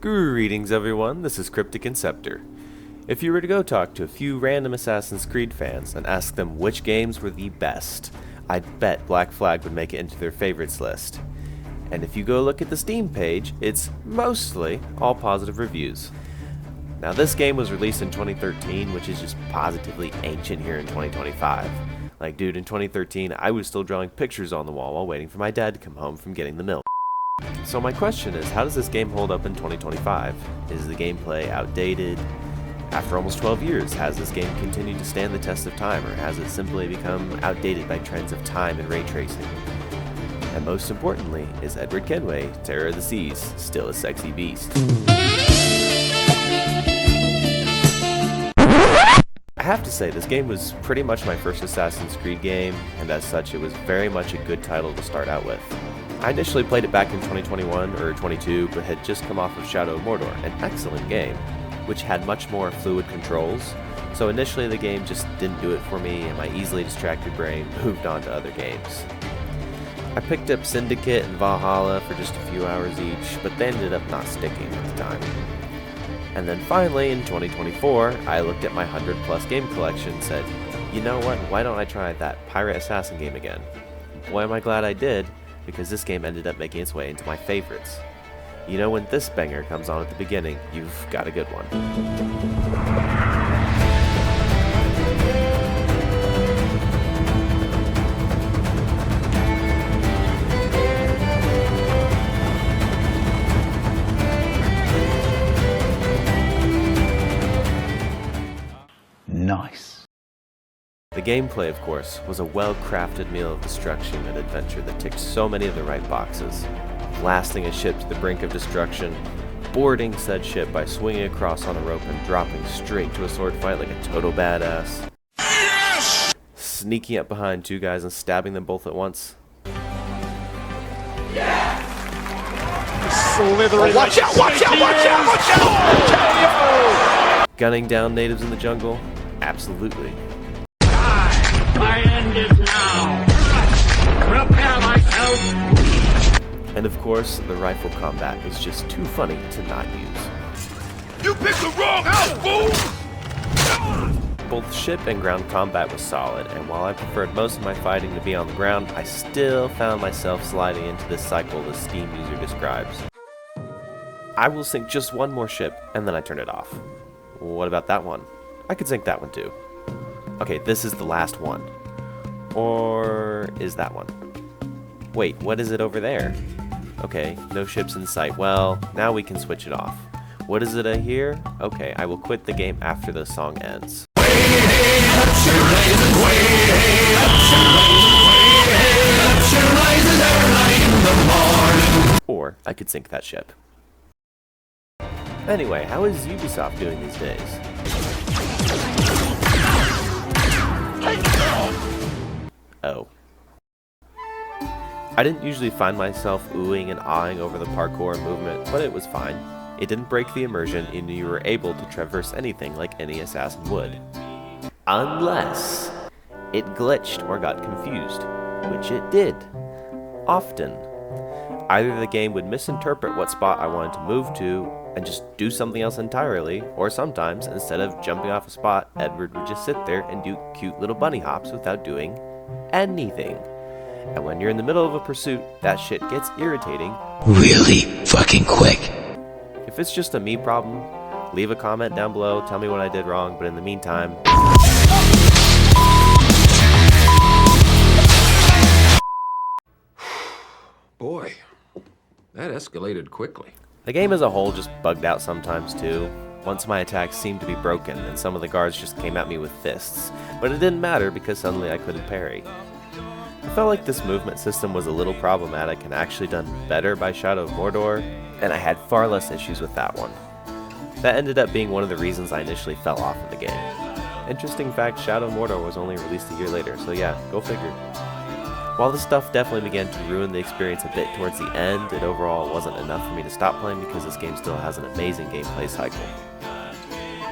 Greetings everyone, this is Cryptic Inceptor. If you were to go talk to a few random Assassin's Creed fans and ask them which games were the best, I'd bet Black Flag would make it into their favorites list. And if you go look at the Steam page, it's mostly all positive reviews. Now this game was released in 2013, which is just positively ancient here in 2025. Like dude, in 2013 I was still drawing pictures on the wall while waiting for my dad to come home from getting the milk. So my question is, how does this game hold up in 2025? Is the gameplay outdated? After almost 12 years, has this game continued to stand the test of time, or has it simply become outdated by trends of time and ray tracing? And most importantly, is Edward Kenway, Terror of the Seas, still a sexy beast? I have to say, this game was pretty much my first Assassin's Creed game, and as such, it was very much a good title to start out with. I initially played it back in 2021 or 22, but had just come off of Shadow of Mordor, an excellent game, which had much more fluid controls. So initially the game just didn't do it for me, and my easily distracted brain moved on to other games. I picked up Syndicate and Valhalla for just a few hours each, but they ended up not sticking at the time. And then finally, in 2024, I looked at my 100+ game collection and said, you know what, why don't I try that Pirate Assassin game again? Boy am I glad I did, because this game ended up making its way into my favorites. You know, when this banger comes on at the beginning, you've got a good one. Nice. The gameplay, of course, was a well-crafted meal of destruction and adventure that ticked so many of the right boxes. Blasting a ship to the brink of destruction, boarding said ship by swinging across on a rope and dropping straight to a sword fight like a total badass. Yes! Sneaking up behind two guys and stabbing them both at once. Yeah! Slithering. Oh, watch out! Watch out! Watch out! Watch out! Gunning down natives in the jungle? Absolutely. My end is now. Prepare myself. And of course, the rifle combat is just too funny to not use. You picked the wrong house, fool! Both ship and ground combat was solid, and while I preferred most of my fighting to be on the ground, I still found myself sliding into this cycle the Steam user describes. I will sink just one more ship, and then I turn it off. What about that one? I could sink that one too. Okay, this is the last one. Or is that one? Wait, what is it over there? Okay, no ships in sight. Well, now we can switch it off. What is it I hear? Okay, I will quit the game after the song ends. Or I could sink that ship. Anyway, how is Ubisoft doing these days? Oh. I didn't usually find myself oohing and ahhing over the parkour movement, but it was fine. It didn't break the immersion, and you were able to traverse anything like any assassin would. Unless it glitched or got confused, which it did. Often. Either the game would misinterpret what spot I wanted to move to and just do something else entirely, or sometimes, instead of jumping off a spot, Edward would just sit there and do cute little bunny hops without doing anything. And when you're in the middle of a pursuit, that shit gets irritating Really fucking quick. If it's just a me problem, leave a comment down below, tell me what I did wrong, but in the meantime... Boy, that escalated quickly. The game as a whole just bugged out sometimes too. Once my attacks seemed to be broken and some of the guards just came at me with fists, but it didn't matter because suddenly I couldn't parry. The felt like this movement system was a little problematic and actually done better by Shadow of Mordor, and I had far less issues with that one. That ended up being one of the reasons I initially fell off of the game. Interesting fact, Shadow of Mordor was only released a year later, so yeah, go figure. While this stuff definitely began to ruin the experience a bit towards the end, it overall wasn't enough for me to stop playing because this game still has an amazing gameplay cycle.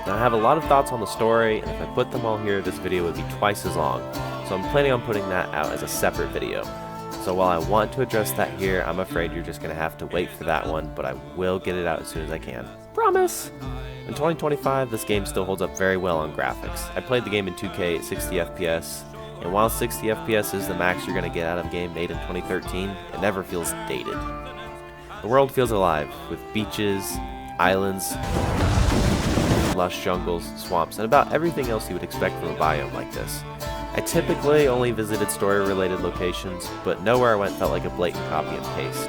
Now I have a lot of thoughts on the story, and if I put them all here, this video would be twice as long, so I'm planning on putting that out as a separate video. So while I want to address that here, I'm afraid you're just going to have to wait for that one, but I will get it out as soon as I can. Promise! In 2025, this game still holds up very well on graphics. I played the game in 2K at 60 FPS, and while 60 FPS is the max you're going to get out of a game made in 2013, it never feels dated. The world feels alive, with beaches, islands, lush jungles, swamps, and about everything else you would expect from a biome like this. I typically only visited story-related locations, but nowhere I went felt like a blatant copy and paste.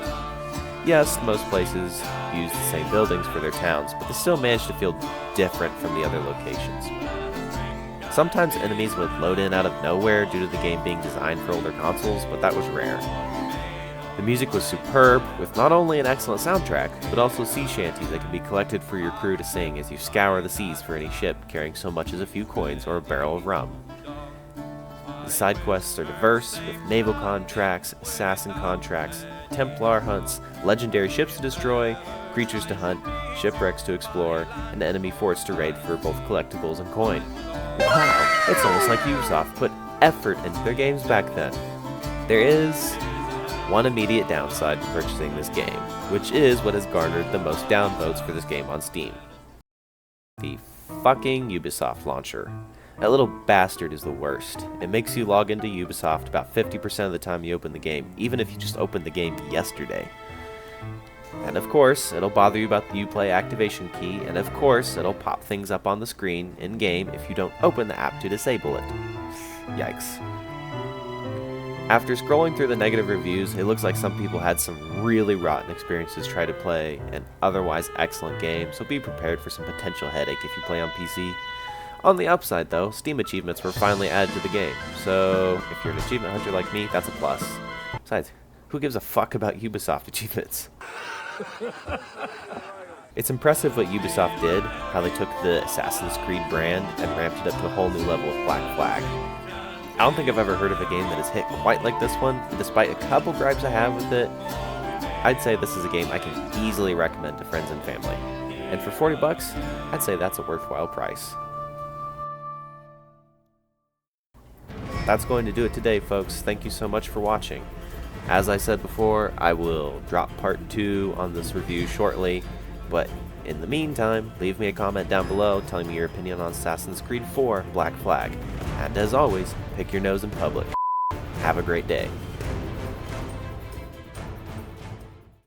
Yes, most places use the same buildings for their towns, but they still manage to feel different from the other locations. Sometimes enemies would load in out of nowhere due to the game being designed for older consoles, but that was rare. The music was superb, with not only an excellent soundtrack, but also sea shanties that can be collected for your crew to sing as you scour the seas for any ship carrying so much as a few coins or a barrel of rum. The side quests are diverse, with naval contracts, assassin contracts, Templar hunts, legendary ships to destroy, creatures to hunt, shipwrecks to explore, and enemy forts to raid for both collectibles and coin. Wow, it's almost like Ubisoft put effort into their games back then. There is one immediate downside to purchasing this game, which is what has garnered the most downvotes for this game on Steam. The fucking Ubisoft launcher. That little bastard is the worst. It makes you log into Ubisoft about 50% of the time you open the game, even if you just opened the game yesterday. And of course, it'll bother you about the Uplay activation key, and of course, it'll pop things up on the screen in-game if you don't open the app to disable it. Yikes. After scrolling through the negative reviews, it looks like some people had some really rotten experiences trying to play an otherwise excellent game, so be prepared for some potential headache if you play on PC. On the upside though, Steam achievements were finally added to the game, so if you're an achievement hunter like me, that's a plus. Besides, who gives a fuck about Ubisoft achievements? It's impressive what Ubisoft did, how they took the Assassin's Creed brand and ramped it up to a whole new level with Black Flag. I don't think I've ever heard of a game that has hit quite like this one, and despite a couple gripes I have with it, I'd say this is a game I can easily recommend to friends and family. And for $40, I'd say that's a worthwhile price. That's going to do it today, folks. Thank you so much for watching. As I said before, I will drop part 2 on this review shortly, but in the meantime, leave me a comment down below telling me your opinion on Assassin's Creed 4 Black Flag. And as always, pick your nose in public. Have a great day.